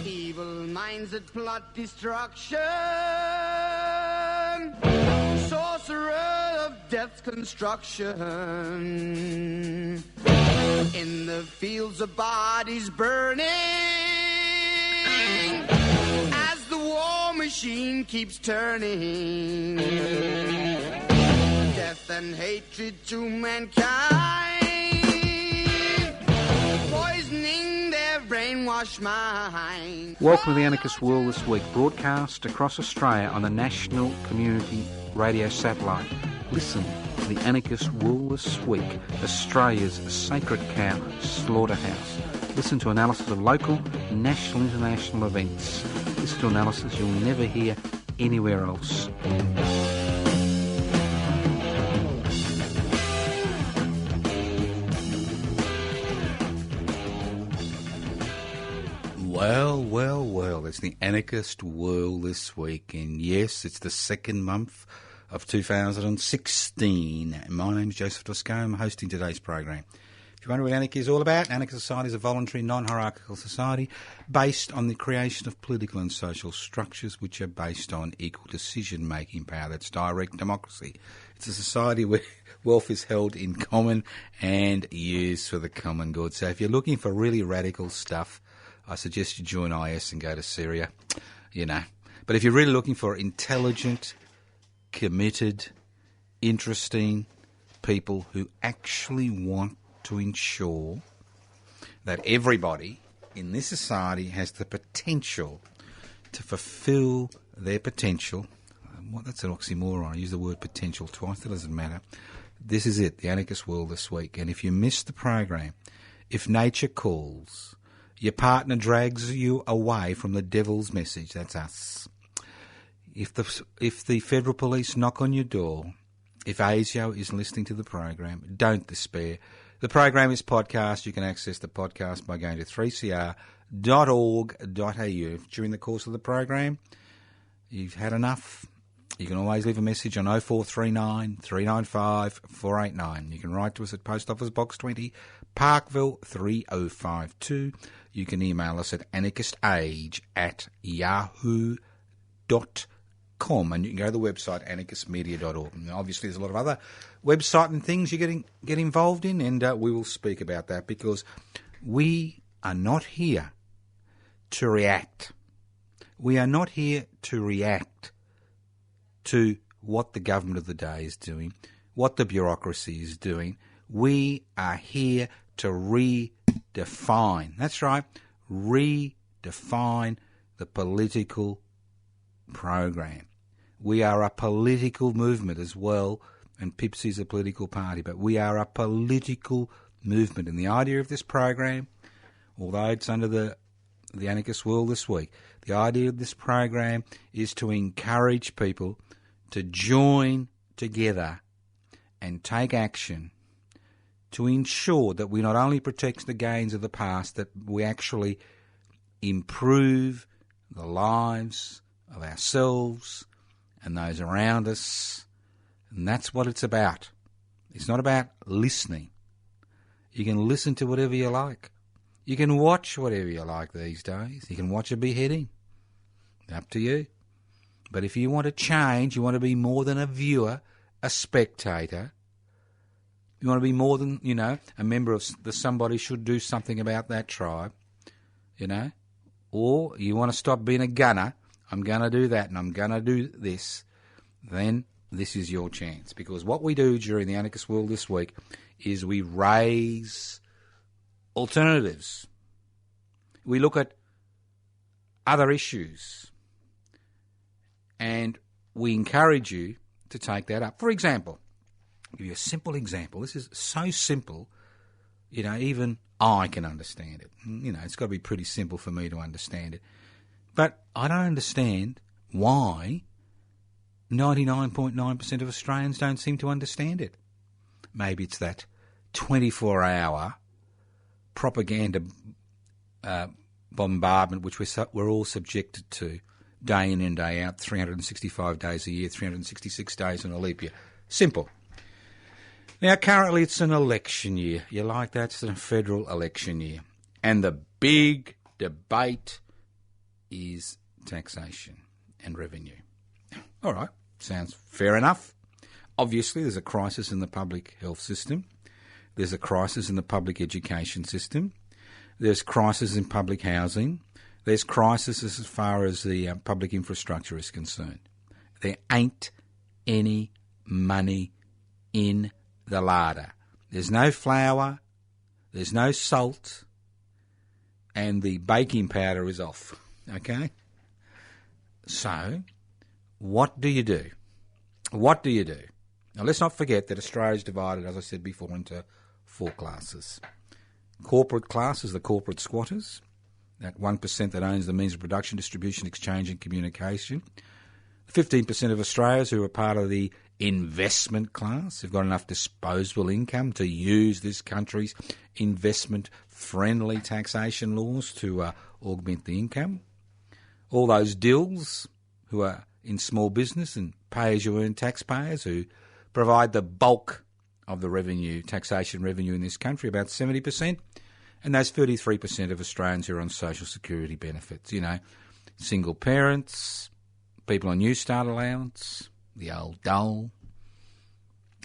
Evil minds that plot destruction, sorcerer of death's construction, in the fields of bodies burning, as the war machine keeps turning, death and hatred to mankind, poisoning their brainwashed mind. Welcome to the Anarchist World This Week, broadcast across Australia on the National Community Radio Satellite. Listen to the Anarchist World This Week, Australia's sacred cow slaughterhouse. Listen to analysis of local, national, international events. Listen to analysis you'll never hear anywhere else. Well, it's the Anarchist World This Week, and yes, it's the second month of 2016. My name's Joseph Tosco. I'm hosting today's program. If you wonder what anarchy is all about, anarchist society is a voluntary, non-hierarchical society based on the creation of political and social structures which are based on equal decision-making power. That's direct democracy. It's a society where wealth is held in common and used for the common good. So if you're looking for really radical stuff, I suggest you join IS and go to Syria, you know. But if you're really looking for intelligent, committed, interesting people who actually want to ensure that everybody in this society has the potential to fulfil their potential. Well, that's an oxymoron. I use the word potential twice. That doesn't matter. This is it, the Anarchist World This Week. And if you miss the program, if nature calls, your partner drags you away from the devil's message, that's us. If the federal police knock on your door, if ASIO is listening to the program, don't despair. The program is podcast. You can access the podcast by going to 3cr.org.au. If during the course of the program you've had enough, you can always leave a message on 0439 395 489. You can write to us at Post Office Box 20, Parkville 3052. You can email us at anarchistage@yahoo.com, and you can go to the website anarchistmedia.org. And obviously there's a lot of other website and things you get involved in, and we will speak about that, because we are not here to react. We are not here to react to what the government of the day is doing, what the bureaucracy is doing. We are here to redefine. That's right, redefine the political program. We are a political movement as well, and Pipsy's a political party, but we are a political movement. And the idea of this program, although it's under the Anarchist World This Week, the idea of this program is to encourage people to join together and take action to ensure that we not only protect the gains of the past, that we actually improve the lives of ourselves and those around us. And that's what it's about. It's not about listening. You can listen to whatever you like. You can watch whatever you like these days. You can watch a beheading. Up to you. But if you want to change, you want to be more than a viewer, a spectator. You want to be more than, a member of the somebody should do something about that tribe, or you want to stop being a gunner, I'm going to do that and I'm going to do this, then this is your chance. Because what we do during the Anarchist World This Week is we raise alternatives. We look at other issues and we encourage you to take that up. For example, I'll give you a simple example. This is so simple, even I can understand it. It's got to be pretty simple for me to understand it. But I don't understand why 99.9% of Australians don't seem to understand it. Maybe it's that 24-hour propaganda bombardment which we're all subjected to day in and day out, 365 days a year, 366 days in a leap year. Simple. Now, currently it's an election year. You like that? It's a federal election year. And the big debate is taxation and revenue. All right, sounds fair enough. Obviously, there's a crisis in the public health system. There's a crisis in the public education system. There's crisis in public housing. There's crisis as far as the public infrastructure is concerned. There ain't any money in the larder. There's no flour, there's no salt, and the baking powder is off, okay? So, what do you do? What do you do? Now, let's not forget that Australia is divided, as I said before, into 4 classes. Corporate class is the corporate squatters, that 1% that owns the means of production, distribution, exchange and communication. 15% of Australians who are part of the investment class who've got enough disposable income to use this country's investment-friendly taxation laws to augment the income. All those dills who are in small business and pay-as-you-earn taxpayers who provide the bulk of the revenue, taxation revenue in this country, about 70%. And those 33% of Australians who are on social security benefits, single parents, people on New Start allowance, the old dole,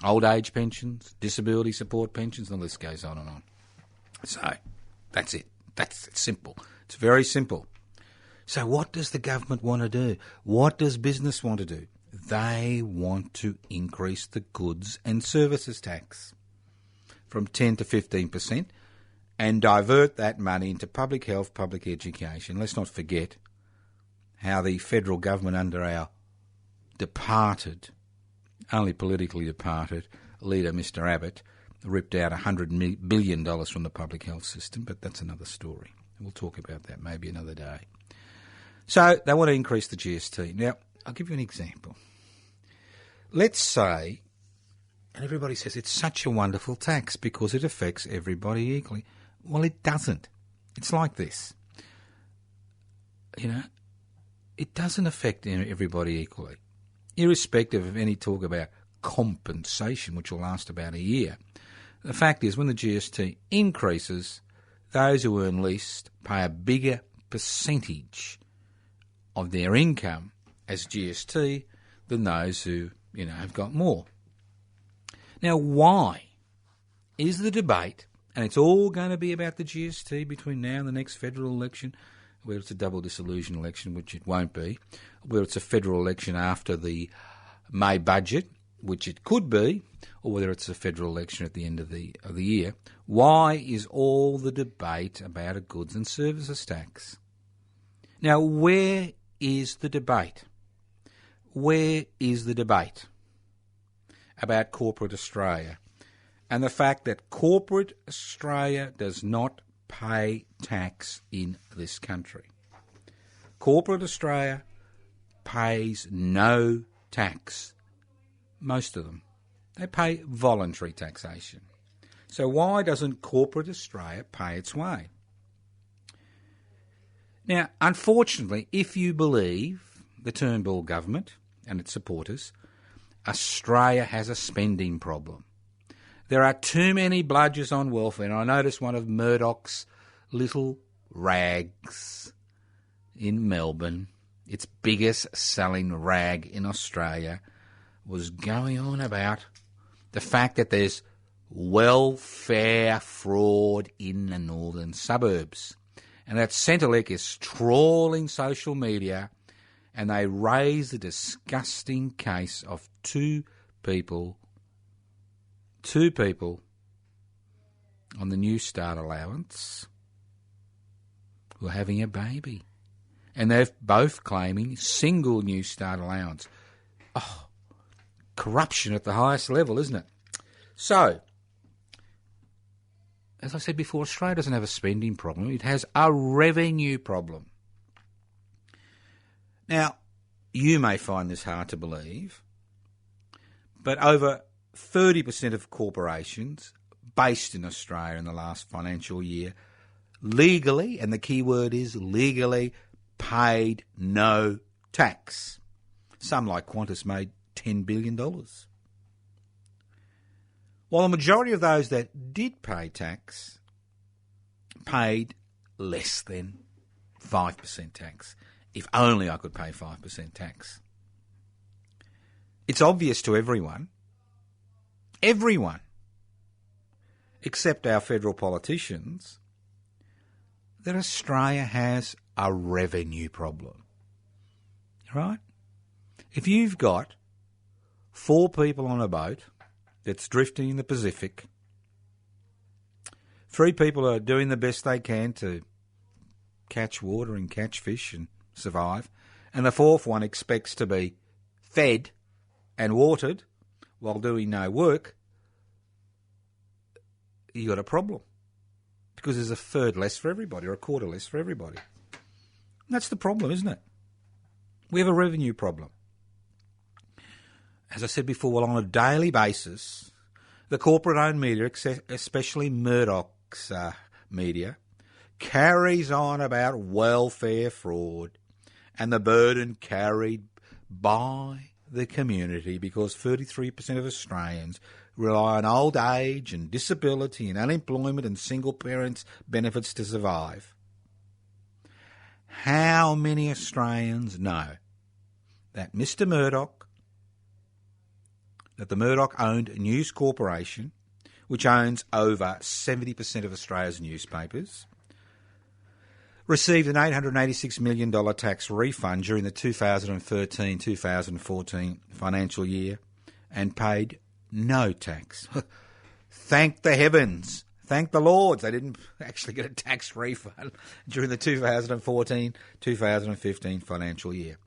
old age pensions, disability support pensions, and the list goes on and on. So that's it. It's simple. It's very simple. So what does the government want to do? What does business want to do? They want to increase the goods and services tax from 10 to 15% and divert that money into public health, public education. Let's not forget how the federal government under our departed, only politically departed, leader, Mr Abbott, ripped out $100 billion from the public health system, but that's another story. We'll talk about that maybe another day. So they want to increase the GST. Now, I'll give you an example. Let's say, and everybody says it's such a wonderful tax because it affects everybody equally. Well, it doesn't. It's like this. It doesn't affect everybody equally, irrespective of any talk about compensation, which will last about a year. The fact is, when the GST increases, those who earn least pay a bigger percentage of their income as GST than those who, have got more. Now, why is the debate, and it's all going to be about the GST between now and the next federal election, whether it's a double dissolution election, which it won't be, whether it's a federal election after the May budget, which it could be, or whether it's a federal election at the end of the year, why is all the debate about a goods and services tax? Now, where is the debate? Where is the debate about corporate Australia and the fact that corporate Australia does not pay tax in this country? Corporate Australia pays no tax. Most of them. They pay voluntary taxation. So why doesn't corporate Australia pay its way? Now, unfortunately, if you believe the Turnbull government and its supporters, Australia has a spending problem. There are too many bludgers on welfare. And I noticed one of Murdoch's little rags in Melbourne, its biggest selling rag in Australia, was going on about the fact that there's welfare fraud in the northern suburbs. And that Centrelink is trawling social media, and they raise the disgusting case of two people on the New Start allowance who are having a baby. And they're both claiming single New Start allowance. Oh, corruption at the highest level, isn't it? So, as I said before, Australia doesn't have a spending problem. It has a revenue problem. Now, you may find this hard to believe, but over 30% of corporations based in Australia in the last financial year legally, and the key word is legally, paid no tax. Some, like Qantas, made $10 billion. While the majority of those that did pay tax paid less than 5% tax. If only I could pay 5% tax. It's obvious to everyone, except our federal politicians, that Australia has a revenue problem. Right? If you've got 4 people on a boat that's drifting in the Pacific, 3 people are doing the best they can to catch water and catch fish and survive, and the 4th one expects to be fed and watered while doing no work, you got a problem. Because there's a third less for everybody, or a quarter less for everybody. And that's the problem, isn't it? We have a revenue problem. As I said before, well, on a daily basis, the corporate-owned media, especially Murdoch's media, carries on about welfare fraud and the burden carried by the community, because 33% of Australians rely on old age and disability and unemployment and single parents' benefits to survive. How many Australians know that Mr. Murdoch, that the Murdoch-owned News Corporation, which owns over 70% of Australia's newspapers, received an $886 million tax refund during the 2013-2014 financial year and paid no tax? Thank the heavens. Thank the Lord they didn't actually get a tax refund during the 2014-2015 financial year.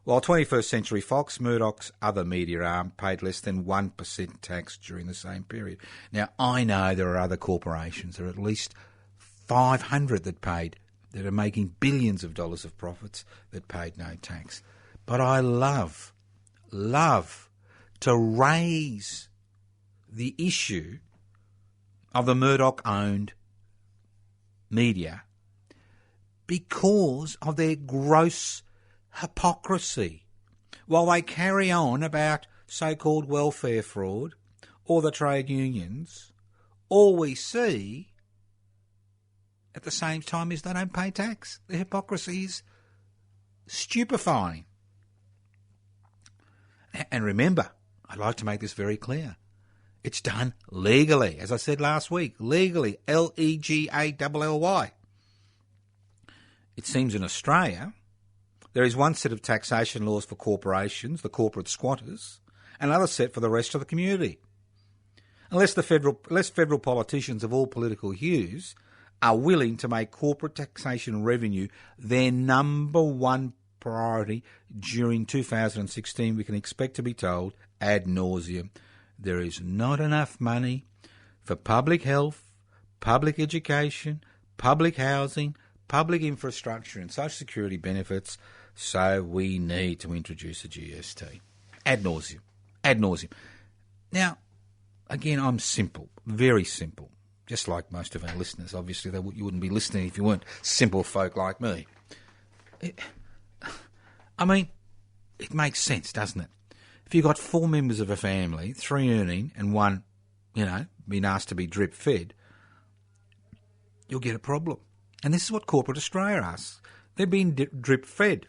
While 21st Century Fox, Murdoch's other media arm, paid less than 1% tax during the same period. Now, I know there are other corporations, there are at least 500 that are making billions of dollars of profits that paid no tax. But I love to raise the issue of the Murdoch-owned media because of their gross hypocrisy. While they carry on about so-called welfare fraud or the trade unions, all we see at the same time is they don't pay tax. The hypocrisy is stupefying. And remember, I'd like to make this very clear. It's done legally, as I said last week, legally, Legally. It seems in Australia there is one set of taxation laws for corporations, the corporate squatters, and another set for the rest of the community. Unless federal politicians of all political hues are willing to make corporate taxation revenue their number one priority during 2016, we can expect to be told ad nauseum there is not enough money for public health, public education, public housing, public infrastructure and social security benefits, so we need to introduce a GST. Ad nauseum. Now, again, I'm simple, very simple. Just like most of our listeners, obviously, you wouldn't be listening if you weren't simple folk like me. It makes sense, doesn't it? If you've got 4 members of a family, 3 earning and 1, being asked to be drip fed, you'll get a problem. And this is what corporate Australia asks. They're being drip fed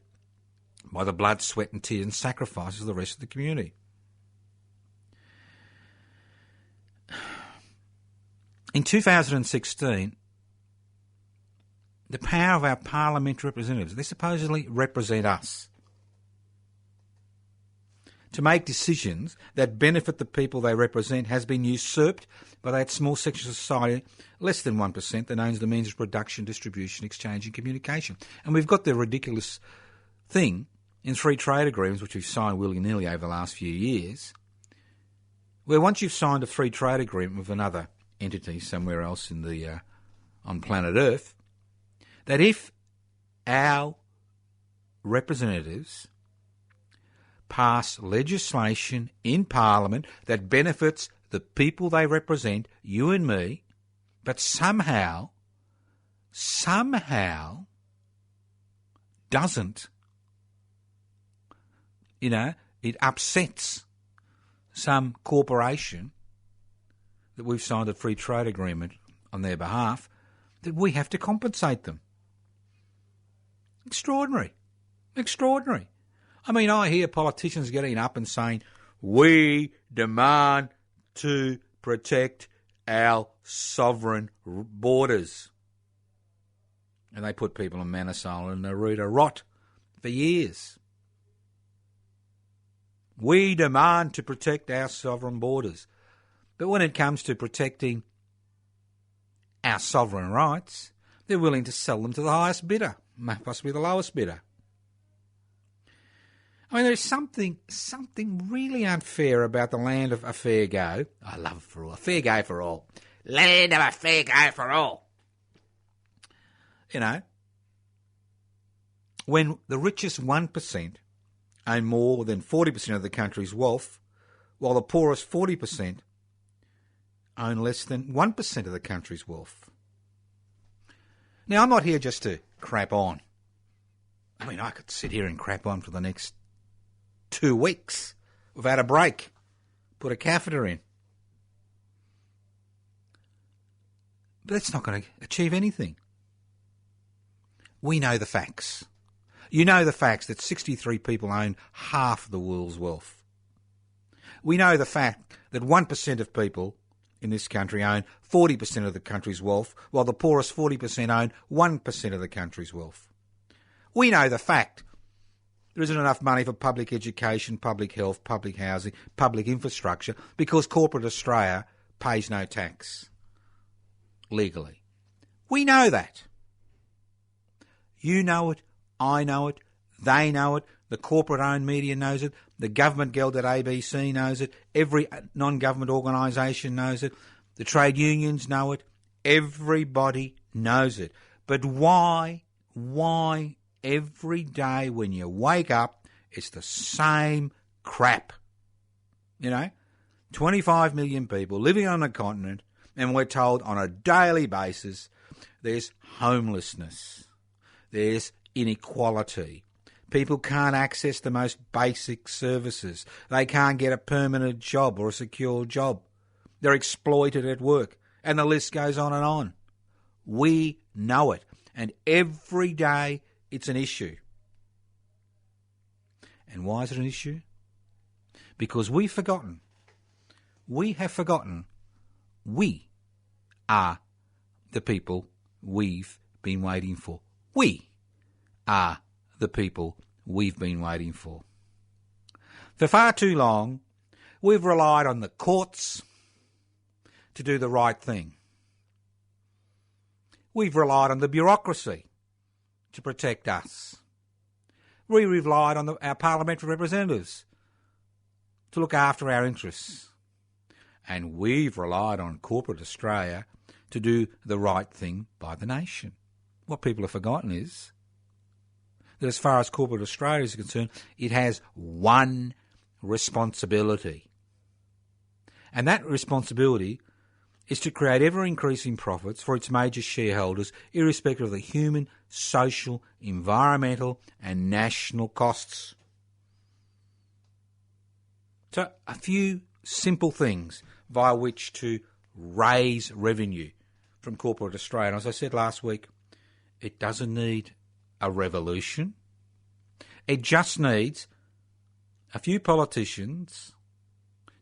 by the blood, sweat and tears and sacrifices of the rest of the community. In 2016, the power of our parliamentary representatives, they supposedly represent us, to make decisions that benefit the people they represent has been usurped by that small section of society, less than 1%, that owns the means of production, distribution, exchange and communication. And we've got the ridiculous thing in free trade agreements, which we've signed willy-nilly over the last few years, where once you've signed a free trade agreement with another entity somewhere else on planet Earth, that if our representatives pass legislation in Parliament that benefits the people they represent, you and me, but somehow doesn't, it upsets some corporation that we've signed a free trade agreement on their behalf, that we have to compensate them. Extraordinary. Extraordinary. I mean, I hear politicians getting up and saying, we demand to protect our sovereign borders. And they put people in Manasol and Naruto rot for years. We demand to protect our sovereign borders. But when it comes to protecting our sovereign rights, they're willing to sell them to the highest bidder, possibly the lowest bidder. I mean, there's something really unfair about the land of a fair go. I love it for all. A fair go for all. Land of a fair go for all. You know, when the richest 1% own more than 40% of the country's wealth, while the poorest 40% own less than 1% of the country's wealth. Now, I'm not here just to crap on. I mean, I could sit here and crap on for the next 2 weeks without a break. Put a catheter in. But that's not going to achieve anything. We know the facts. You know the facts that 63 people own half the world's wealth. We know the fact that 1% of people in this country own 40% of the country's wealth, while the poorest 40% own 1% of the country's wealth. We know the fact there isn't enough money for public education, public health, public housing, public infrastructure, because corporate Australia pays no tax legally. We know that. You know it, I know it, they know it, the corporate-owned media knows it, the government guild at ABC knows it, every non-government organisation knows it, the trade unions know it, everybody knows it. But why every day when you wake up, it's the same crap? You know, 25 million people living on a continent, and we're told on a daily basis there's homelessness, there's inequality. People can't access the most basic services. They can't get a permanent job or a secure job. They're exploited at work. And the list goes on and on. We know it. And every day it's an issue. And why is it an issue? Because we've forgotten. We have forgotten. We are the people we've been waiting for. We are the people we've been waiting for. For far too long, we've relied on the courts to do the right thing. We've relied on the bureaucracy to protect us. We relied on our parliamentary representatives to look after our interests. And we've relied on corporate Australia to do the right thing by the nation. What people have forgotten is that as far as corporate Australia is concerned, it has one responsibility. And that responsibility is to create ever-increasing profits for its major shareholders, irrespective of the human, social, environmental and national costs. So a few simple things via which to raise revenue from corporate Australia. And as I said last week, it doesn't need a revolution. It just needs a few politicians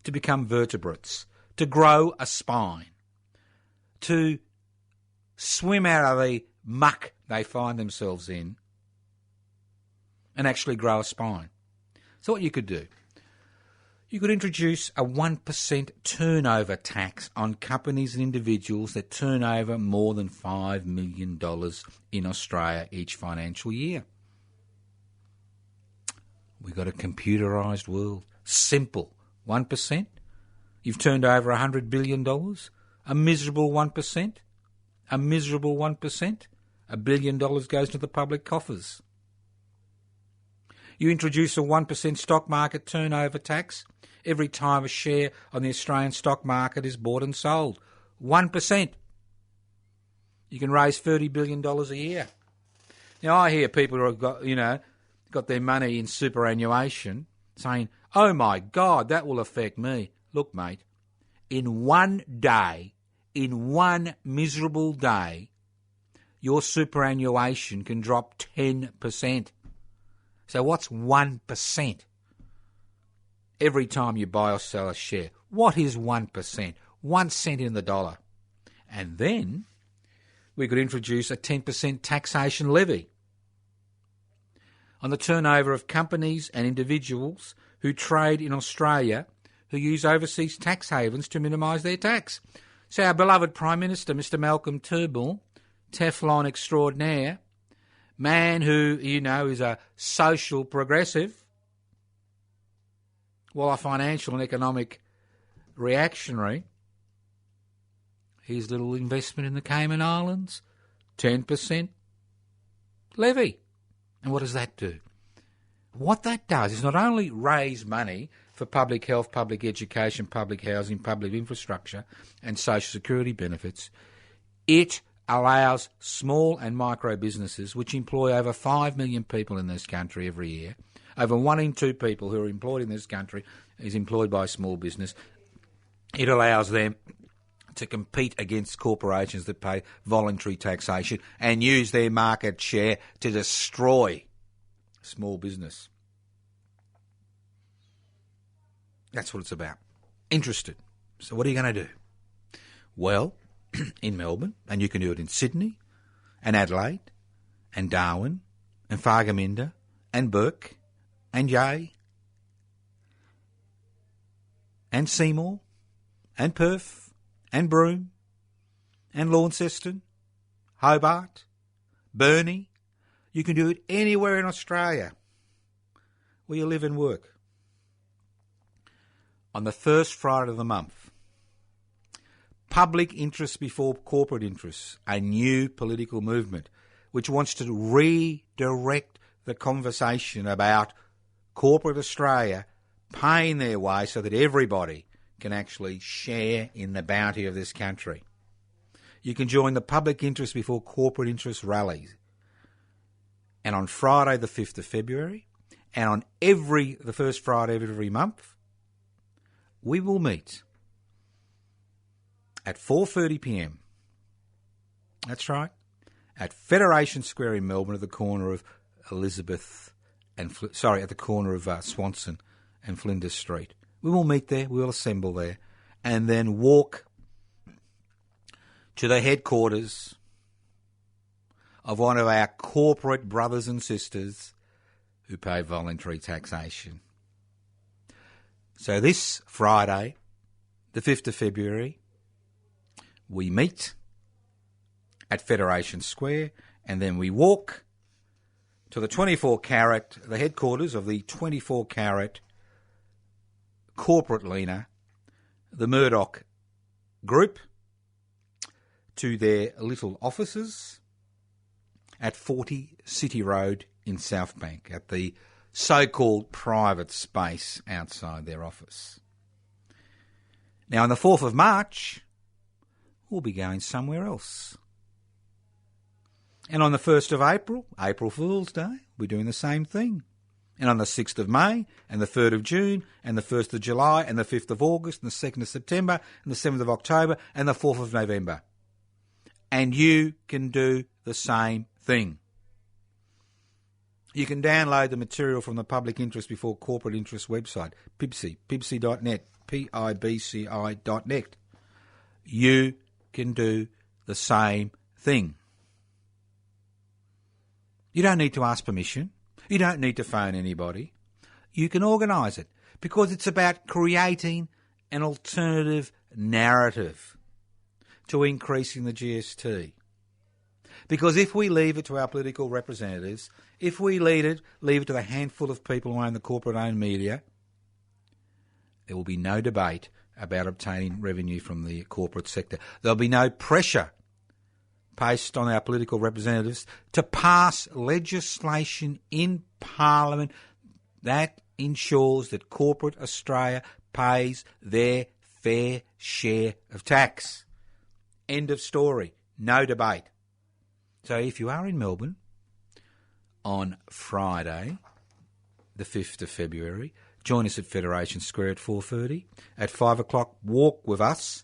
to become vertebrates, to grow a spine, to swim out of the muck they find themselves in and actually grow a spine. So what you could do, you could introduce a 1% turnover tax on companies and individuals that turn over more than $5 million in Australia each financial year. We've got a computerised world. Simple. 1%. You've turned over $100 billion. A miserable 1%. A miserable 1%. $1 billion goes to the public coffers. You introduce a 1% stock market turnover tax every time a share on the Australian stock market is bought and sold. 1%. You can raise $30 billion a year. Now, I hear people who have got their money in superannuation saying, oh my God, that will affect me. Look, mate, in one day, in one miserable day, your superannuation can drop 10%. So what's 1%? Every time you buy or sell a share, what is 1%? 1 cent in the dollar. And then we could introduce a 10% taxation levy on the turnover of companies and individuals who trade in Australia who use overseas tax havens to minimise their tax. So our beloved Prime Minister, Mr Malcolm Turnbull, Teflon extraordinaire, man who, you know, is a social progressive, while a financial and economic reactionary, his little investment in the Cayman Islands, 10% levy. And what does that do? What that does is not only raise money for public health, public education, public housing, public infrastructure and social security benefits, it allows small and micro businesses, which employ over 5 million people in this country every year, over 1 in 2 people who are employed in this country is employed by a small business. It allows them to compete against corporations that pay voluntary taxation and use their market share to destroy small business. That's what it's about. Interested. So what are you going to do? Well, in Melbourne, and you can do it in Sydney and Adelaide and Darwin and Fargaminda and Burke and Yea and Seymour and Perth and Broome and Launceston, Hobart, Burnie. You can do it anywhere in Australia where you live and work. On the first Friday of the month, public interest before corporate interests, a new political movement which wants to redirect the conversation about corporate Australia paying their way so that everybody can actually share in the bounty of this country. You can join the public interest before corporate interest rallies. And on Friday the 5th of February, and on the first Friday of every month, we will meet at 4:30pm. That's right, at Federation Square in Melbourne, at the corner of at the corner of Swanson and Flinders Street. We will meet there, we will assemble there, and then walk to the headquarters of one of our corporate brothers and sisters who pay voluntary taxation. So this Friday, the 5th of February, we meet at Federation Square, and then we walk to the 24-carat, the headquarters of the 24-carat corporate leaner, the Murdoch Group, to their little offices at 40 City Road in South Bank, at the so-called private space outside their office. Now, on the 4th of March, we'll be going somewhere else. And on the 1st of April, April Fool's Day, we're doing the same thing. And on the 6th of May, and the 3rd of June, and the 1st of July, and the 5th of August, and the 2nd of September, and the 7th of October, and the 4th of November. And you can do the same thing. You can download the material from the Public Interest Before Corporate Interest website, pibci.net, pibci.net. You can do the same thing. You don't need to ask permission. You don't need to phone anybody. You can organise it because it's about creating an alternative narrative to increasing the GST. Because if we leave it to our political representatives, if we leave it to the handful of people who own the corporate-owned media, there will be no debate about obtaining revenue from the corporate sector. There'll be no pressure placed on our political representatives to pass legislation in Parliament that ensures that corporate Australia pays their fair share of tax. End of story. No debate. So if you are in Melbourne on Friday, the 5th of February, join us at Federation Square at 4:30. At 5 o'clock, walk with us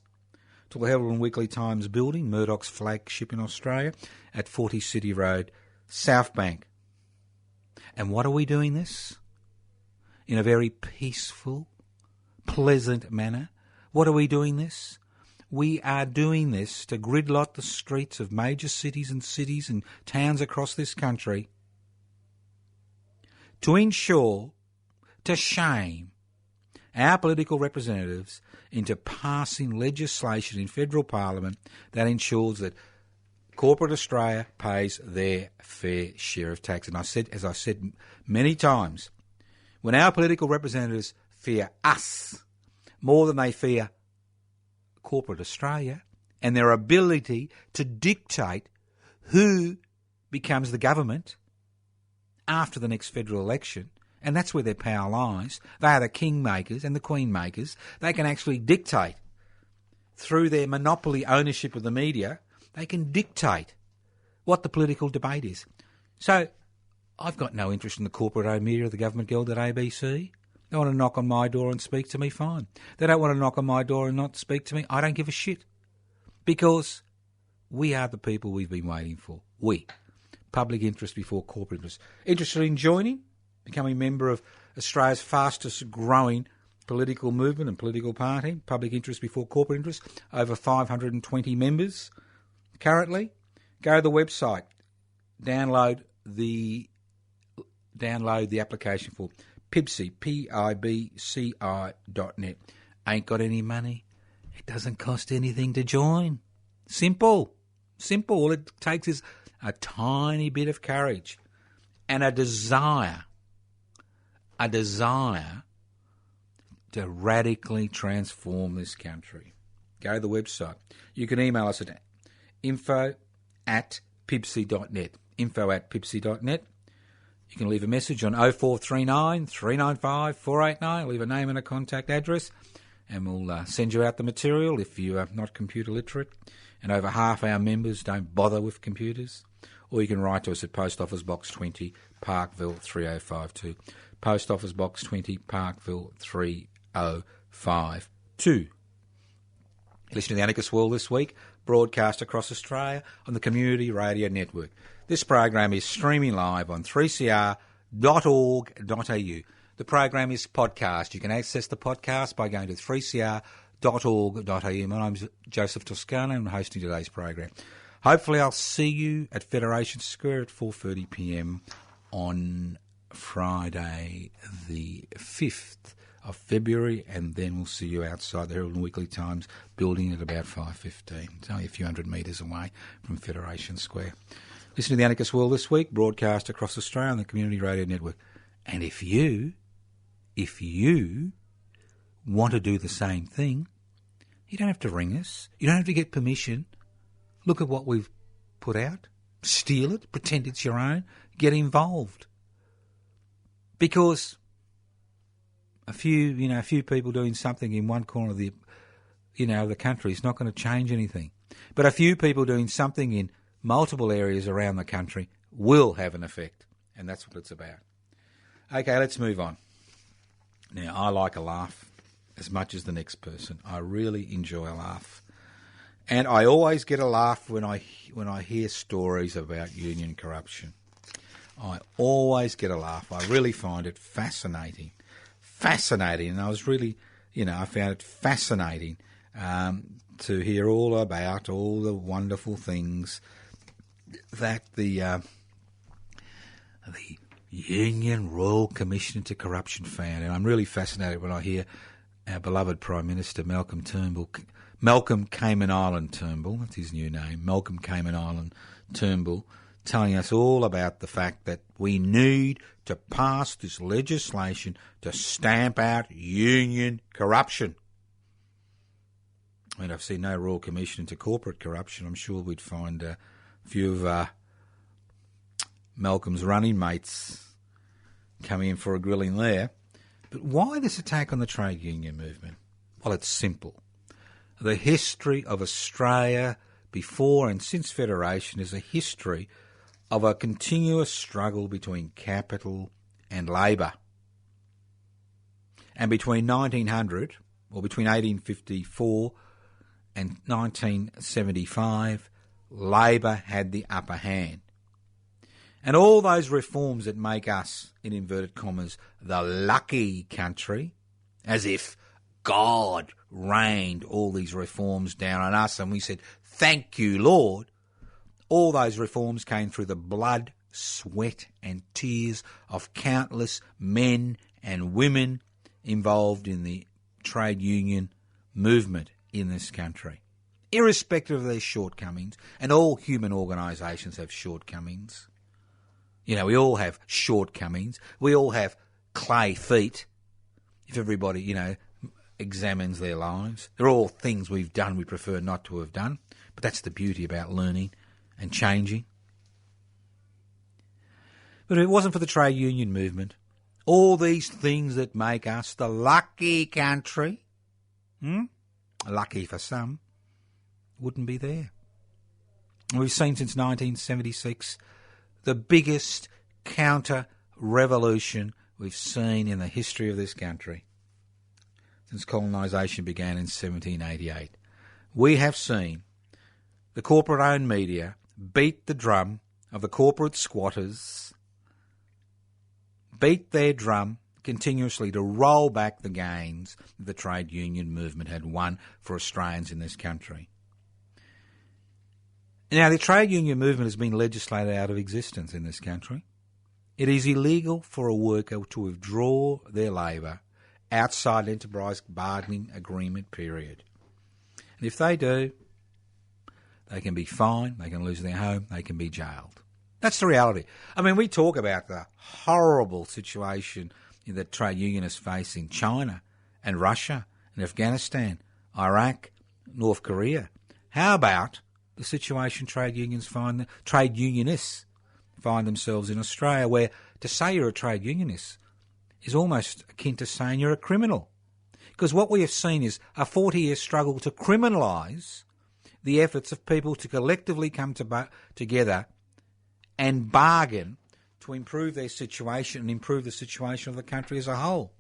to the Herald and Weekly Times building, Murdoch's flagship in Australia, at 40 City Road, South Bank. And what are we doing this? In a very peaceful, pleasant manner. What are we doing this? We are doing this to gridlock the streets of major cities and towns across this country to ensure, to shame our political representatives into passing legislation in federal parliament that ensures that corporate Australia pays their fair share of tax. And as I said many times, when our political representatives fear us more than they fear corporate Australia and their ability to dictate who becomes the government after the next federal election, and that's where their power lies. They are the kingmakers and the queenmakers. They can actually dictate through their monopoly ownership of the media. They can dictate what the political debate is. So I've got no interest in the corporate-owned media of the government guild at ABC. They want to knock on my door and speak to me, fine. They don't want to knock on my door and not speak to me. I don't give a shit. Because we are the people we've been waiting for. We. Public interest before corporate interest. Interested in joining? Becoming a member of Australia's fastest growing political movement and political party? Public interest before corporate interest. Over 520 members currently. Go to the website. Download the application form. PIBCI, PIBCI.net. Ain't got any money. It doesn't cost anything to join. Simple. All it takes is a tiny bit of courage and a desire to radically transform this country. Go to the website. You can email us at info@pibci.net. info@pibci.net. You can leave a message on 0439 395 489. Leave a name and a contact address, and we'll send you out the material if you are not computer literate. And over half our members don't bother with computers. Or you can write to us at Post Office Box 20, Parkville 3052. Post Office Box 20, Parkville 3052. Listen to the Anarchist World this week, broadcast across Australia on the Community Radio Network. This program is streaming live on 3cr.org.au. The program is podcast. You can access the podcast by going to 3cr.org.au. My name's Joseph Toscano and I'm hosting today's program. Hopefully I'll see you at Federation Square at 4:30 p.m. on Friday the 5th of February, and then we'll see you outside the Herald and Weekly Times building at about 5:15. It's only a few hundred metres away from Federation Square. Listen to the Anarchist World this week, broadcast across Australia on the Community Radio Network. And if you want to do the same thing, you don't have to ring us. You don't have to get permission. Look at what we've put out. Steal it. Pretend it's your own. Get involved. Because a few people doing something in one corner of the country is not going to change anything. But a few people doing something in multiple areas around the country will have an effect. And that's what it's about. Okay, let's move on. Now, I like a laugh as much as the next person. I really enjoy a laugh. And I always get a laugh when I hear stories about union corruption. I always get a laugh. I really find it fascinating. And I was really, I found it fascinating to hear all about all the wonderful things that the Union Royal Commission into Corruption found. And I'm really fascinated when I hear our beloved Prime Minister Malcolm Cayman Island Turnbull, that's his new name, Malcolm Cayman Island Turnbull, telling us all about the fact that we need to pass this legislation to stamp out union corruption. I mean, I've seen no Royal Commission into corporate corruption. I'm sure we'd find a few of Malcolm's running mates coming in for a grilling there. But why this attack on the trade union movement? Well, it's simple. The history of Australia before and since Federation is a history of a continuous struggle between capital and labour. And between 1854 and 1975, labour had the upper hand. And all those reforms that make us, in inverted commas, the lucky country, as if God rained all these reforms down on us and we said, thank you, Lord. All those reforms came through the blood, sweat and tears of countless men and women involved in the trade union movement in this country, irrespective of their shortcomings. And all human organisations have shortcomings. You know, we all have shortcomings. We all have clay feet. If everybody, you know, examines their lives, they're all things we've done we prefer not to have done. But that's the beauty about learning and changing. But if it wasn't for the trade union movement, all these things that make us the lucky country, lucky for some, wouldn't be there. We've seen since 1976 the biggest counter-revolution we've seen in the history of this country since colonisation began in 1788. We have seen the corporate-owned media beat the drum of the corporate squatters, beat their drum continuously to roll back the gains the trade union movement had won for Australians in this country. Now, the trade union movement has been legislated out of existence in this country. It is illegal for a worker to withdraw their labour outside enterprise bargaining agreement period. And if they do, they can be fined, they can lose their home, they can be jailed. That's the reality. I mean, we talk about the horrible situation that trade unionists face in China and Russia and Afghanistan, Iraq, North Korea. How about the situation trade unionists find themselves in Australia, where to say you're a trade unionist is almost akin to saying you're a criminal? Because what we have seen is a 40-year struggle to criminalise the efforts of people to collectively come together and bargain to improve their situation and improve the situation of the country as a whole.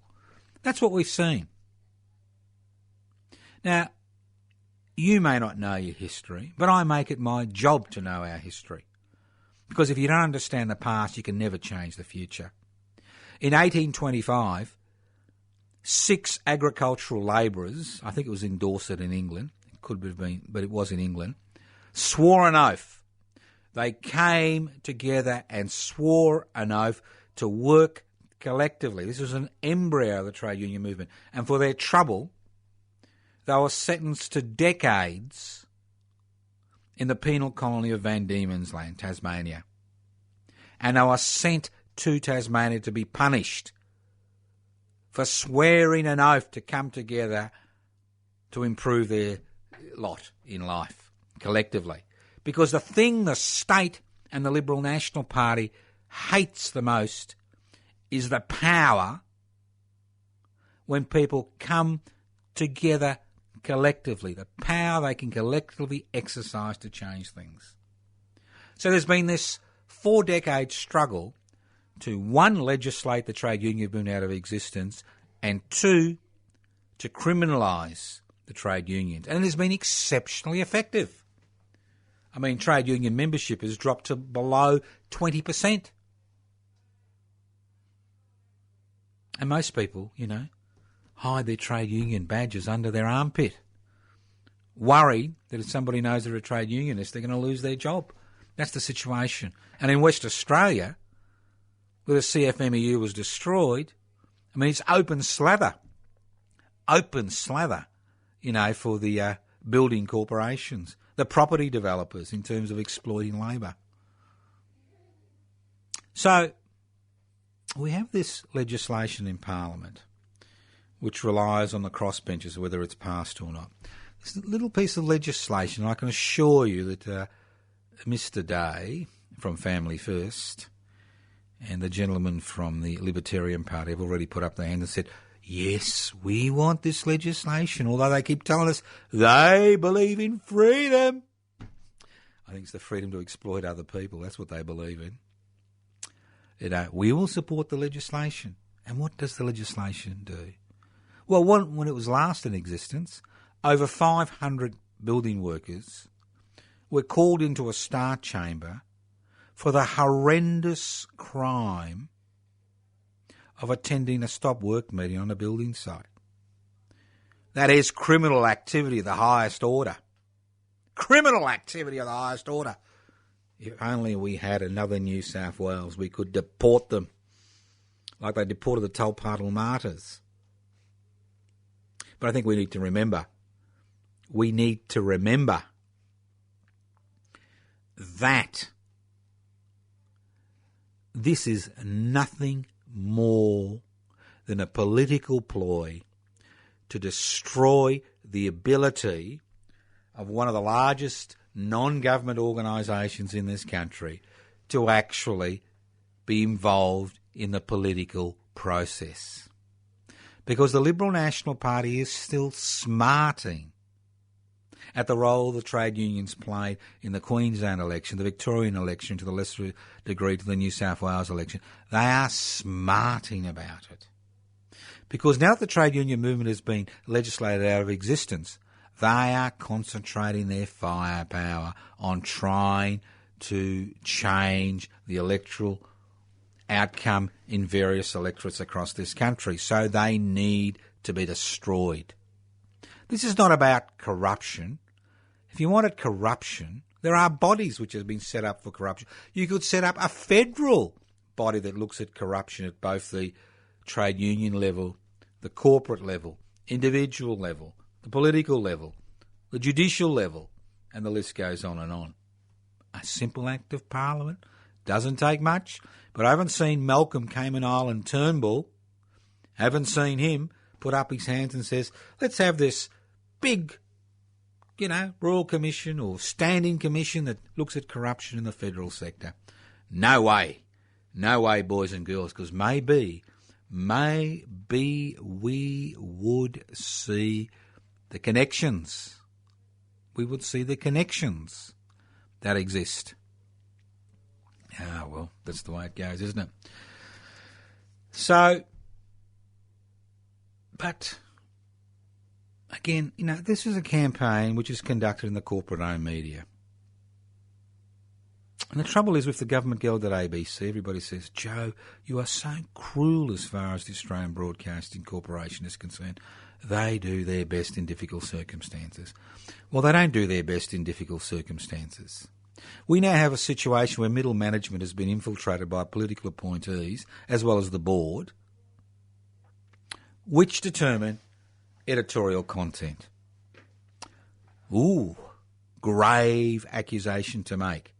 That's what we've seen. Now, you may not know your history, but I make it my job to know our history. Because if you don't understand the past, you can never change the future. In 1825, 6 agricultural labourers, I think it was in Dorset in England, it could have been, but it was in England, swore an oath. They came together and swore an oath to work collectively. This was an embryo of the trade union movement. And for their trouble, they were sentenced to decades in the penal colony of Van Diemen's Land, Tasmania. And they were sent to Tasmania to be punished for swearing an oath to come together to improve their lot in life collectively. Because the thing the state and the Liberal National Party hates the most is the power when people come together collectively, the power they can collectively exercise to change things. So there's been this 4-decade struggle to, 1, legislate the trade union movement out of existence, and 2, to criminalise the trade unions. And it has been exceptionally effective. I mean, trade union membership has dropped to below 20%. And most people, you know, hide their trade union badges under their armpit, worried that if somebody knows they're a trade unionist, they're going to lose their job. That's the situation. And in West Australia, where the CFMEU was destroyed, I mean, it's open slather, you know, for the building corporations, the property developers in terms of exploiting labour. So we have this legislation in Parliament which relies on the crossbenchers, whether it's passed or not. This little piece of legislation, I can assure you that Mr Day from Family First and the gentleman from the Libertarian Party have already put up their hand and said, yes, we want this legislation, although they keep telling us they believe in freedom. I think it's the freedom to exploit other people. That's what they believe in. You know, we will support the legislation. And what does the legislation do? Well, when it was last in existence, over 500 building workers were called into a Star Chamber for the horrendous crime of attending a stop work meeting on a building site. That is criminal activity of the highest order. Criminal activity of the highest order. If only we had another New South Wales, we could deport them like they deported the Tolpartle martyrs. But I think we need to remember that this is nothing more than a political ploy to destroy the ability of one of the largest non-government organisations in this country to actually be involved in the political process. Because the Liberal National Party is still smarting at the role the trade unions played in the Queensland election, the Victorian election, to the lesser degree to the New South Wales election. They are smarting about it. Because now that the trade union movement has been legislated out of existence, they are concentrating their firepower on trying to change the electoral outcome in various electorates across this country. So they need to be destroyed. This is not about corruption. If you wanted corruption, there are bodies which have been set up for corruption. You could set up a federal body that looks at corruption at both the trade union level, the corporate level, individual level, the political level, the judicial level, and the list goes on and on. A simple act of Parliament doesn't take much, but I haven't seen Malcolm Cayman Island Turnbull, haven't seen him put up his hands and says, let's have this big, Royal Commission or Standing Commission that looks at corruption in the federal sector. No way. No way, boys and girls, because maybe we would see the connections. We would see the connections that exist. Well, that's the way it goes, isn't it? So, but again, this is a campaign which is conducted in the corporate-owned media. And the trouble is with the government-guild at ABC, everybody says, Joe, you are so cruel as far as the Australian Broadcasting Corporation is concerned. They do their best in difficult circumstances. Well, they don't do their best in difficult circumstances. We now have a situation where middle management has been infiltrated by political appointees, as well as the board, which determine editorial content. Ooh, grave accusation to make.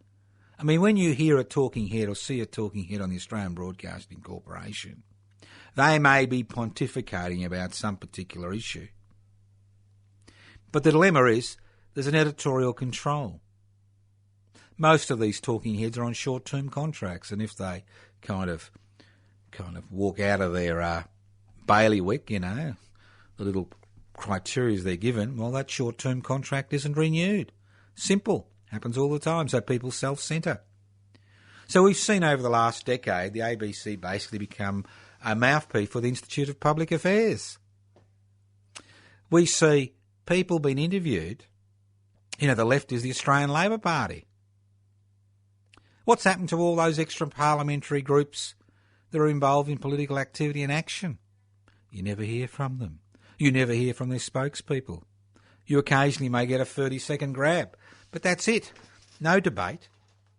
I mean, when you hear a talking head or see a talking head on the Australian Broadcasting Corporation, they may be pontificating about some particular issue. But the dilemma is there's an editorial control. Most of these talking heads are on short-term contracts, and if they kind of walk out of their bailiwick, the little criteria they're given, well, that short-term contract isn't renewed. Simple. Happens all the time, so people self-centre. So we've seen over the last decade the ABC basically become a mouthpiece for the Institute of Public Affairs. We see people being interviewed. The left is the Australian Labor Party. What's happened to all those extra parliamentary groups that are involved in political activity and action? You never hear from them. You never hear from their spokespeople. You occasionally may get a 30-second grab, but that's it. No debate.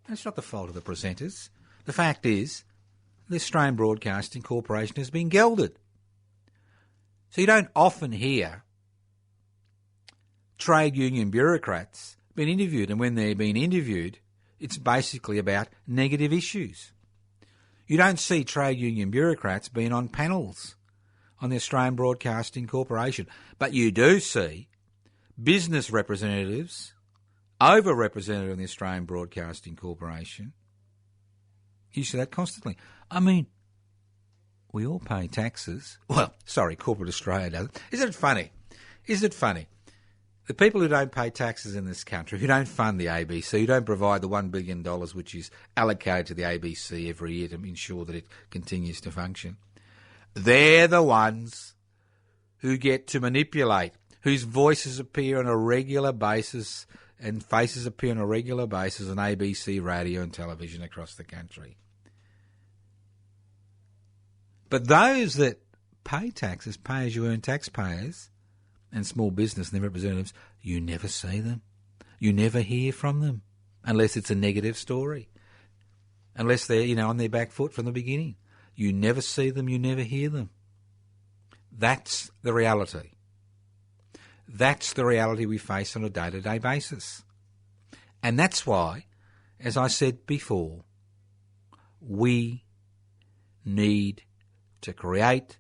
That's not the fault of the presenters. The fact is, the Australian Broadcasting Corporation has been gelded. So you don't often hear trade union bureaucrats being interviewed, and when they're being interviewed, it's basically about negative issues. You don't see trade union bureaucrats being on panels on the Australian Broadcasting Corporation, but you do see business representatives overrepresented in the Australian Broadcasting Corporation. You see that constantly. I mean, we all pay taxes. Well, sorry, corporate Australia doesn't. Isn't it funny? Isn't it funny? The people who don't pay taxes in this country, who don't fund the ABC, who don't provide the $1 billion which is allocated to the ABC every year to ensure that it continues to function, they're the ones who get to manipulate, whose voices appear on a regular basis and faces appear on a regular basis on ABC radio and television across the country. But those that pay taxes, pay-as-you-earn taxpayers, and small business and their representatives, you never see them. You never hear from them unless it's a negative story, unless they're, on their back foot from the beginning. You never see them, you never hear them. That's the reality. That's the reality we face on a day-to-day basis. And that's why, as I said before, we need to create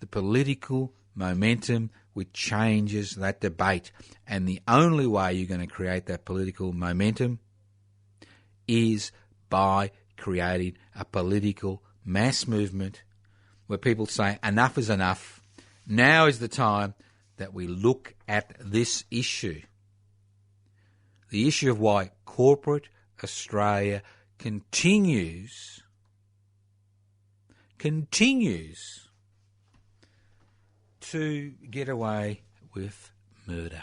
the political momentum which changes that debate. And the only way you're going to create that political momentum is by creating a political mass movement where people say enough is enough. Now is the time that we look at this issue. The issue of why corporate Australia continues to get away with murder.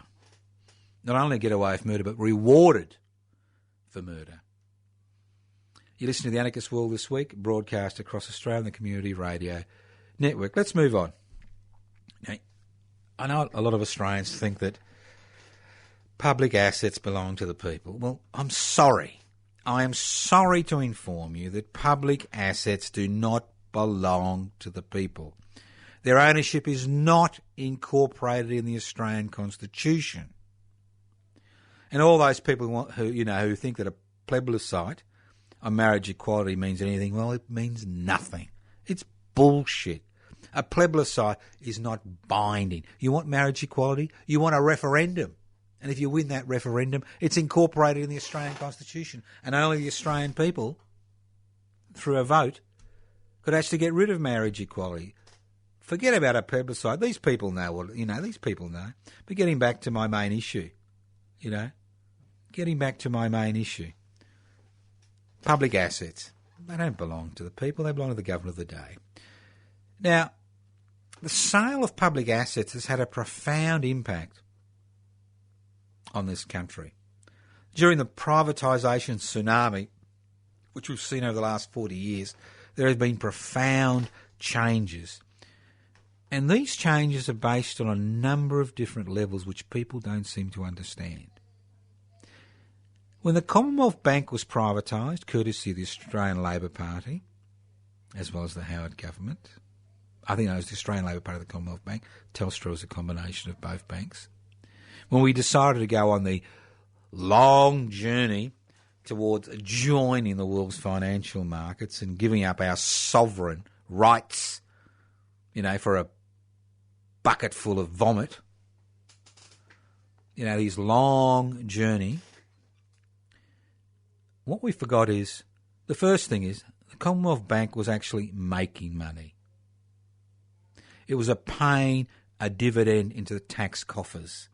Not only get away with murder, but rewarded for murder. You listen to The Anarchist World This Week, broadcast across Australia on the Community Radio Network. Let's move on. Now, I know a lot of Australians think that public assets belong to the people. Well, I'm sorry. I am sorry to inform you that public assets do not belong to the people. Their ownership is not incorporated in the Australian Constitution. And all those people who think that a plebiscite on marriage equality means anything, well, it means nothing. It's bullshit. A plebiscite is not binding. You want marriage equality? You want a referendum. And if you win that referendum, it's incorporated in the Australian Constitution. And only the Australian people, through a vote, could actually get rid of marriage equality. Forget about a plebiscite. These people know these people know. But getting back to my main issue, public assets, they don't belong to the people, they belong to the government of the day. Now, the sale of public assets has had a profound impact on this country. During the privatisation tsunami, which we've seen over the last 40 years, there have been profound changes. And these changes are based on a number of different levels which people don't seem to understand. When the Commonwealth Bank was privatised, courtesy of the Australian Labor Party, as well as the Howard government, I think it was the Australian Labor Party of the Commonwealth Bank, Telstra was a combination of both banks, when we decided to go on the long journey towards joining the world's financial markets and giving up our sovereign rights, for a bucket full of vomit, this long journey, what we forgot is, the first thing is, the Commonwealth Bank was actually making money. It was paying a dividend into the tax coffers.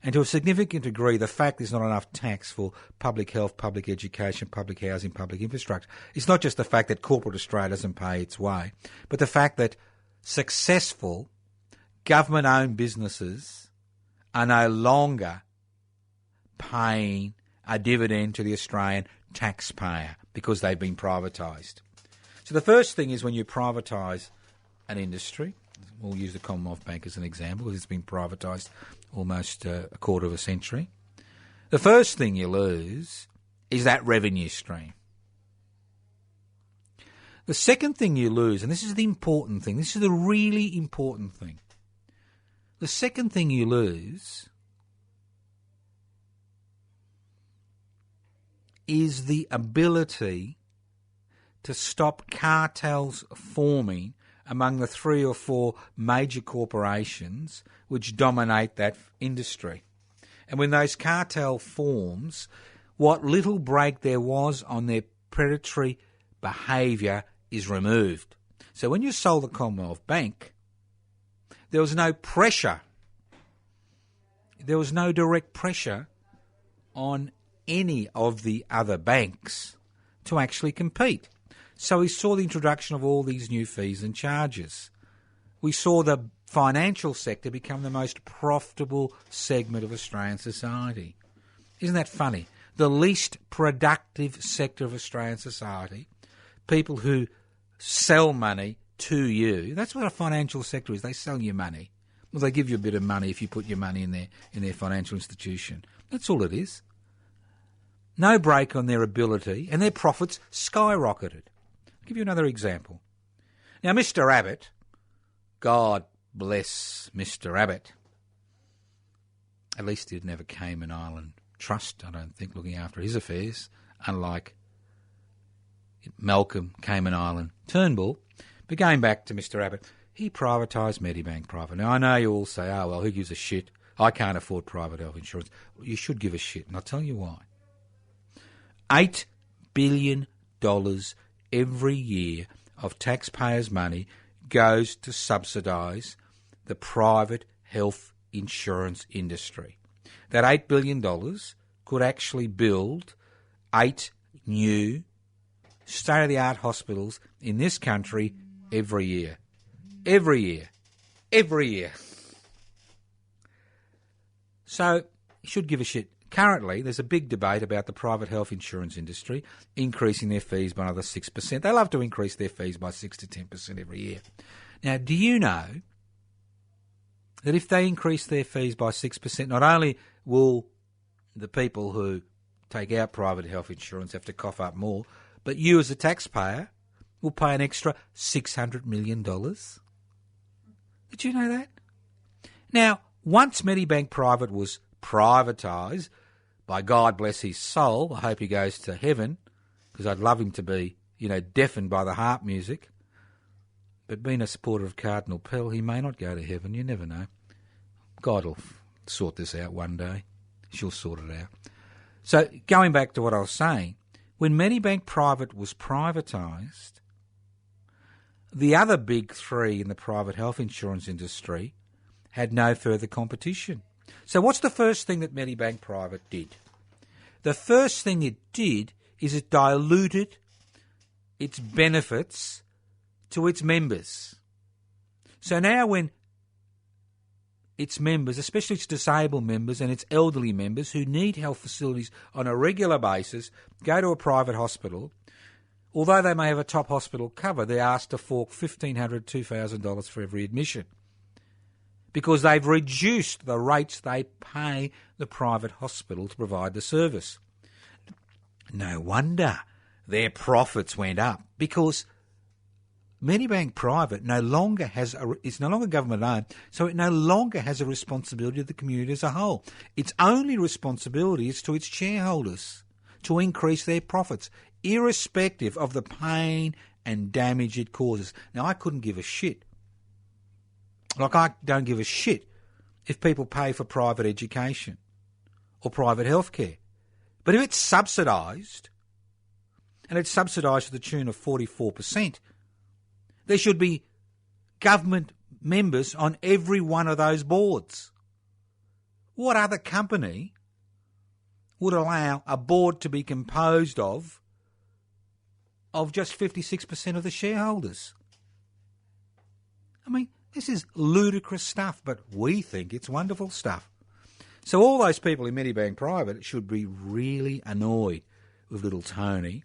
And to a significant degree, the fact there's not enough tax for public health, public education, public housing, public infrastructure, it's not just the fact that corporate Australia doesn't pay its way, but the fact that successful government-owned businesses are no longer paying a dividend to the Australian taxpayer because they've been privatised. So the first thing is when you privatise an industry, we'll use the Commonwealth Bank as an example because it's been privatised almost a quarter of a century. The first thing you lose is that revenue stream. The second thing you lose, and this is the important thing, this is the really important thing. The second thing you lose is the ability to stop cartels forming among the 3 or 4 major corporations which dominate that industry. And when those cartel forms, what little break there was on their predatory behaviour is removed. So when you sold the Commonwealth Bank, there was no pressure. There was no direct pressure on any of the other banks to actually compete. So we saw the introduction of all these new fees and charges. We saw the financial sector become the most profitable segment of Australian society. Isn't that funny? The least productive sector of Australian society, people who sell money to you. That's what a financial sector is. They sell you money. Well, they give you a bit of money if you put your money in their financial institution. That's all it is. No break on their ability, and their profits skyrocketed. I'll give you another example. Now, Mr. Abbott, God bless Mr. Abbott. At least he didn't have a Cayman Island trust, I don't think, looking after his affairs, unlike Malcolm Cayman Island Turnbull. But going back to Mr. Abbott, he privatised Medibank Private. Now, I know you all say, oh, well, who gives a shit? I can't afford private health insurance. Well, you should give a shit, and I'll tell you why. $8 billion every year of taxpayers' money goes to subsidise the private health insurance industry. That $8 billion could actually build 8 new state-of-the-art hospitals in this country every year. Every year. Every year. So, you should give a shit. Currently, there's a big debate about the private health insurance industry increasing their fees by another 6%. They love to increase their fees by 6 to 10% every year. Now, do you know that if they increase their fees by 6%, not only will the people who take out private health insurance have to cough up more, but you as a taxpayer will pay an extra $600 million? Did you know that? Now, once Medibank Private was privatised, by God bless his soul, I hope he goes to heaven, because I'd love him to be, deafened by the harp music. But being a supporter of Cardinal Pell, he may not go to heaven, you never know. God will sort this out one day. She'll sort it out. So, going back to what I was saying, when Medibank Private was privatised, the other big three in the private health insurance industry had no further competition. So what's the first thing that Medibank Private did? The first thing it did is it diluted its benefits to its members. So now when its members, especially its disabled members and its elderly members who need health facilities on a regular basis, go to a private hospital, although they may have a top hospital cover, they're asked to fork $1,500, $2,000 for every admission, because they've reduced the rates they pay the private hospital to provide the service. No wonder their profits went up, because Medibank Private it's no longer government owned, so it no longer has a responsibility to the community as a whole. Its only responsibility is to its shareholders to increase their profits, irrespective of the pain and damage it causes. Now, I couldn't give a shit. Like, I don't give a shit if people pay for private education or private healthcare. But if it's subsidised, and it's subsidised to the tune of 44%, there should be government members on every one of those boards. What other company would allow a board to be composed of just 56% of the shareholders? I mean, this is ludicrous stuff, but we think it's wonderful stuff. So all those people in Medibank Private should be really annoyed with little Tony,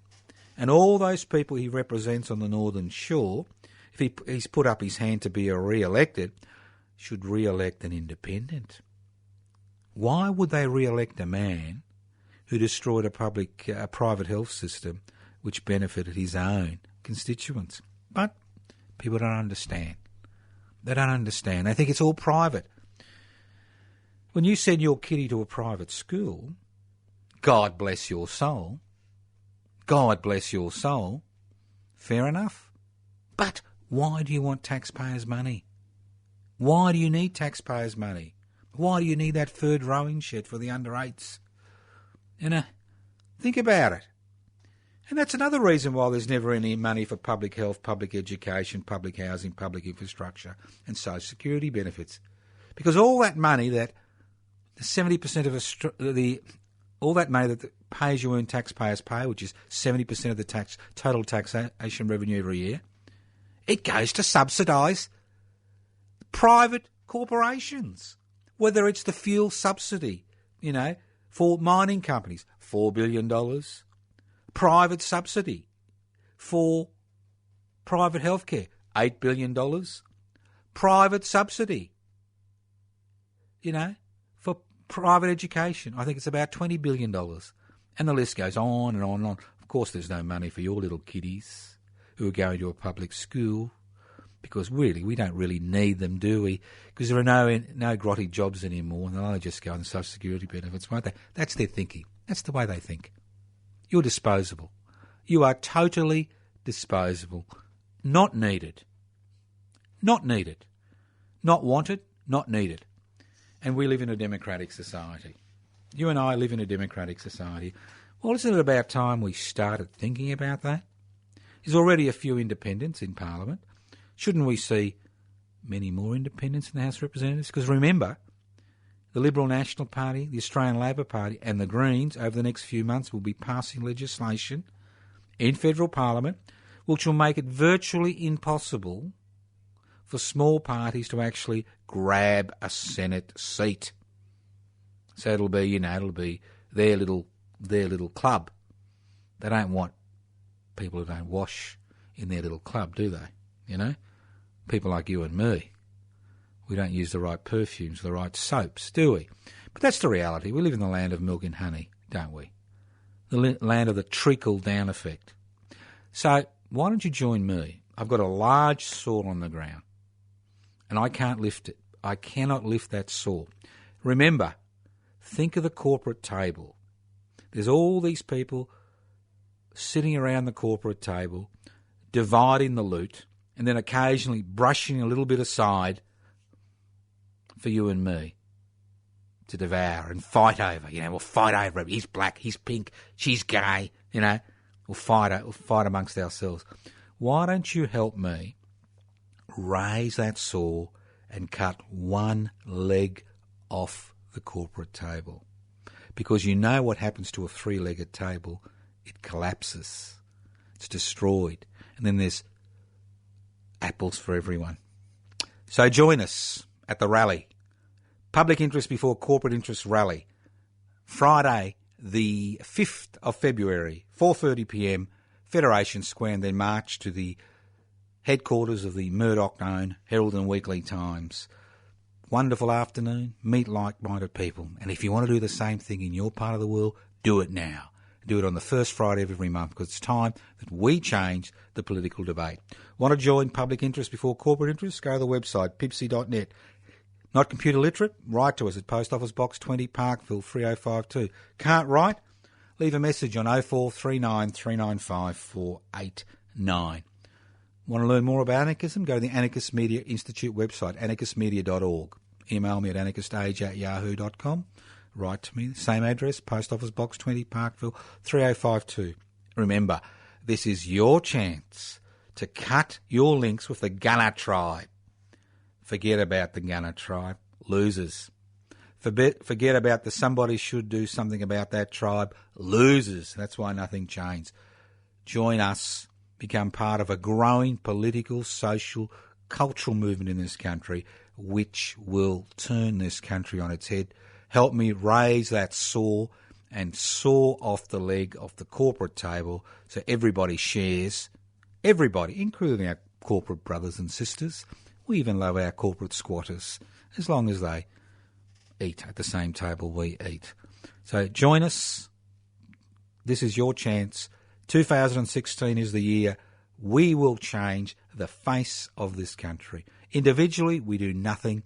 and all those people he represents on the Northern Shore, if he's put up his hand to be re-elected, should re-elect an independent. Why would they re-elect a man who destroyed a private health system which benefited his own constituents? But people don't understand. They don't understand. They think it's all private. When you send your kiddie to a private school, God bless your soul. God bless your soul. Fair enough. But why do you want taxpayers' money? Why do you need taxpayers' money? Why do you need that third rowing shed for the under-8s? Think about it. And that's another reason why there's never any money for public health, public education, public housing, public infrastructure and social security benefits. Because all that money that 70% of all that money that the pay-as-you-earn taxpayers pay, which is 70% of the total taxation revenue every year, it goes to subsidise private corporations, whether it's the fuel subsidy, For mining companies, $4 billion. Private subsidy for private healthcare, $8 billion. Private subsidy, for private education, I think it's about $20 billion. And the list goes on and on and on. Of course, there's no money for your little kiddies who are going to a public school, because really, we don't really need them, do we? Because there are no grotty jobs anymore, and they'll only just go on Social Security benefits, won't they? That's their thinking. That's the way they think. You're disposable. You are totally disposable. Not needed. Not needed. Not wanted, not needed. And we live in a democratic society. You and I live in a democratic society. Well, isn't it about time we started thinking about that? There's already a few independents in Parliament. Shouldn't we see many more independents in the House of Representatives? Because remember, the Liberal National Party, the Australian Labor Party and the Greens over the next few months will be passing legislation in federal Parliament which will make it virtually impossible for small parties to actually grab a Senate seat. So it'll be their little club. They don't want people who don't wash in their little club, do they? People like you and me. We don't use the right perfumes, the right soaps, do we? But that's the reality. We live in the land of milk and honey, don't we? The land of the trickle-down effect. So why don't you join me? I've got a large saw on the ground, and I can't lift it. I cannot lift that saw. Remember, think of the corporate table. There's all these people sitting around the corporate table, dividing the loot, and then occasionally brushing a little bit aside for you and me to devour and fight over. We'll fight over it. He's black, he's pink, she's gay, We'll fight amongst ourselves. Why don't you help me raise that saw and cut one leg off the corporate table? Because you know what happens to a three-legged table. It collapses. It's destroyed. And then there's apples for everyone. So join us at the rally. Public Interest Before Corporate Interest Rally. Friday, the 5th of February, 4:30pm, Federation Square, and then march to the headquarters of the Murdoch-owned Herald and Weekly Times. Wonderful afternoon. Meet like-minded people. And if you want to do the same thing in your part of the world, do it now. Do it on the first Friday of every month, because it's time that we change the political debate. Want to join Public Interest Before Corporate Interest? Go to the website, pipsy.net. Not computer literate? Write to us at Post Office Box 20, Parkville 3052. Can't write? Leave a message on 0439 395 489. Want to learn more about anarchism? Go to the Anarchist Media Institute website, anarchistmedia.org. Email me at anarchistage@yahoo.com. Write to me, same address, Post Office Box 20, Parkville 3052. Remember, this is your chance to cut your links with the Gunner tribe. Forget about the Gunner tribe. Losers. Forget about the somebody should do something about that tribe. Losers. That's why nothing changed. Join us. Become part of a growing political, social, cultural movement in this country which will turn this country on its head. Help me raise that saw and saw off the leg of the corporate table so everybody shares. Everybody, including our corporate brothers and sisters. We even love our corporate squatters, as long as they eat at the same table we eat. So join us. This is your chance. 2016 is the year we will change the face of this country. Individually, we do nothing.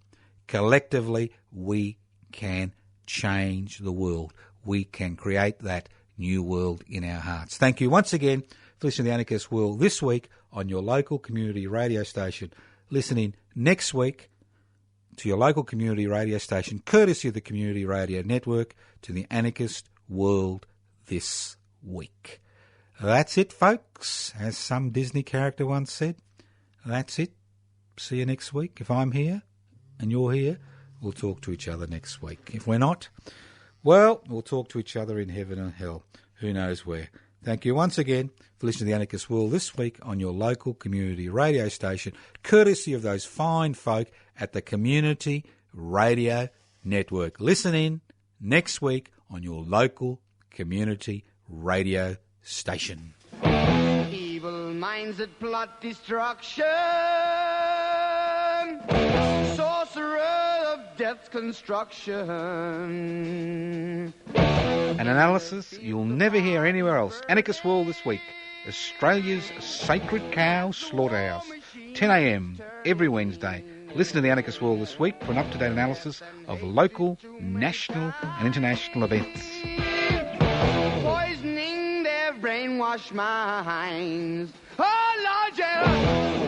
Collectively, we can change the world. We can create that new world in our hearts. Thank you once again for listening to The Anarchist World this week on your local community radio station. Listening next week to your local community radio station, courtesy of the Community Radio Network, to The Anarchist World this week. That's it, folks. As some Disney character once said, that's it. See you next week. If I'm here and you're here, we'll talk to each other next week. If we're not, well, we'll talk to each other in heaven and hell. Who knows where. Thank you once again for listening to The Anarchist World this week on your local community radio station, courtesy of those fine folk at the Community Radio Network. Listen in next week on your local community radio station. Evil minds that plot destruction, sorcerer of death's construction. An analysis you'll never hear anywhere else. Anarchist World this week. Australia's sacred cow slaughterhouse. 10 a.m. every Wednesday. Listen to the Anarchist World this week for an up-to-date analysis of local, national and international events. Poisoning their brainwashed minds. Oh, Lord, yeah.